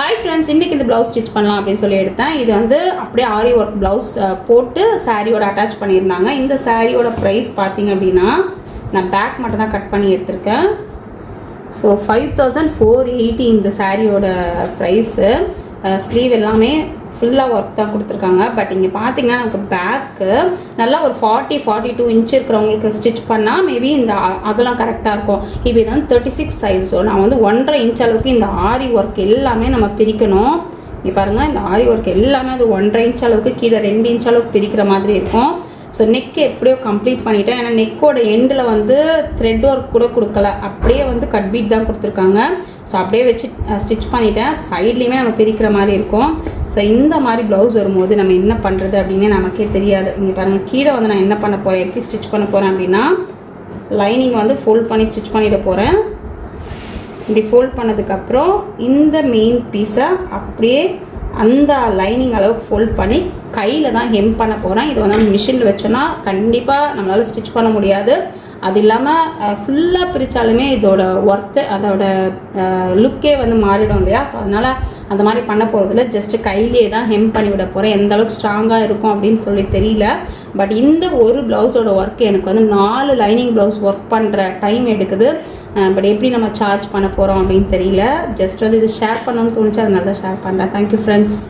Hi friends, இன்றைக்கி இந்த blouse stitch பண்ணலாம் அப்படின்னு சொல்லி எடுத்தேன். இது வந்து அப்படியே ஆரி ஒர்க் ப்ளவுஸ் போட்டு சாரியோட அட்டாச் பண்ணியிருந்தாங்க. இந்த சாரியோட ப்ரைஸ் பார்த்தீங்க அப்படின்னா, நான் பேக் மட்டும் தான் கட் பண்ணி எடுத்திருக்கேன். ஸோ 5480 இந்த சாரியோட ப்ரைஸு. ஸ்லீவ் எல்லாமே ஃபுல்லாக ஒர்க் தான் கொடுத்துருக்காங்க. பட் இங்கே பார்த்தீங்கன்னா நமக்கு பேக்கு நல்லா ஒரு 42 இன்ச் இருக்கிறவங்களுக்கு ஸ்டிச் பண்ணால் மேபி இந்த அகலம் கரெக்டாக இருக்கும். இப்போ இது வந்து 36 சைஸ். ஸோ நான் வந்து 1.5 இன்ச் அளவுக்கு இந்த ஆரி ஒர்க் எல்லாமே நம்ம பிரிக்கணும். இங்கே பாருங்கள், இந்த ஆரி ஒர்க் எல்லாமே அது 1.5 இன்ச் அளவுக்கு கீழே 2 இன்ச் அளவுக்கு பிரிக்கிற மாதிரி இருக்கும். ஸோ நெக்கு எப்படியோ கம்ப்ளீட் பண்ணிவிட்டேன். ஏன்னா நெக்கோட எண்டில் வந்து த்ரெட் ஒர்க் கூட கொடுக்கல, அப்படியே வந்து கட் பீட் தான் கொடுத்துருக்காங்க. ஸோ அப்படியே வச்சு ஸ்டிச் பண்ணிவிட்டேன். சைட்லேயுமே நம்ம பிரிக்கிற மாதிரி இருக்கும். ஸோ இந்த மாதிரி ப்ளவுஸ் வரும்போது நம்ம என்ன பண்ணுறது அப்படின்னு நமக்கே தெரியாது. இங்கே பாருங்கள், கீழே வந்து நான் என்ன பண்ண போகிறேன், எப்படி ஸ்டிச் பண்ண போகிறேன் அப்படின்னா, லைனிங் வந்து ஃபோல்ட் பண்ணி ஸ்டிச் பண்ணிட போகிறேன். இப்படி ஃபோல்ட் பண்ணதுக்கப்புறம் இந்த மெயின் பீஸை அப்படியே அந்த லைனிங் அளவுக்கு ஃபோல்ட் பண்ணி கையில் தான் ஹெம் பண்ண போகிறேன். இது வந்து மிஷினில் வச்சோன்னா கண்டிப்பாக நம்மளால் ஸ்டிச் பண்ண முடியாது. அது இல்லாமல் ஃபுல்லாக பிரித்தாலுமே இதோட ஒர்த்து, அதோட லுக்கே வந்து மாறிடும் இல்லையா. ஸோ அதனால் அந்த மாதிரி பண்ண போகிறதில்ல. ஜஸ்ட்டு கையிலே தான் ஹெம் பண்ணி விட போகிறேன். எந்த அளவுக்கு ஸ்ட்ராங்காக இருக்கும் அப்படின்னு சொல்லி தெரியல. பட் இந்த ஒரு ப்ளவுஸோட ஒர்க் எனக்கு வந்து 4 லைனிங் ப்ளவுஸ் ஒர்க் பண்ணுற டைம் எடுக்குது. பட் எப்படி நம்ம சார்ஜ் பண்ண போகிறோம் அப்படின்னு தெரியல. ஜஸ்ட் வந்து இது ஷேர் பண்ணணும்னு தோணுச்சு, அதனால தான் ஷேர் பண்ணுறேன். Thank you friends.